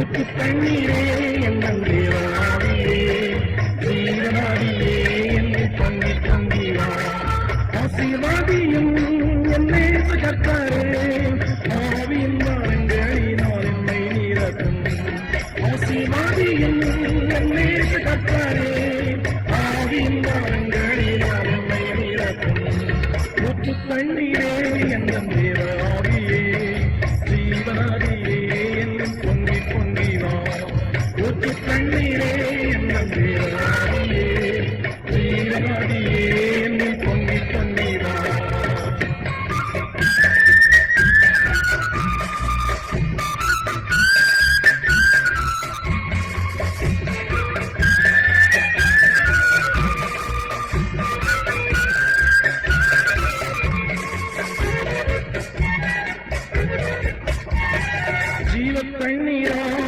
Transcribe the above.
தண்ணீரே எங்கள் தேவாதியே ஜீவனாதியே என்னை பொங்கி பொங்கிவா ஆசீர்வாதியும் என்னை கர்த்தாரே ஆவியின் வாரங்களினால் என்னை நிரப்பும் ஆசீர்வாதியும் என்னை கர்த்தாரே ஆவியின் வாரங்களினால் என்னை நிரப்பும் ஊற்று தண்ணீரே எங்கள் தேவாதியே ஜீவனாதியே என்னை பொங்கி பொங்கிவா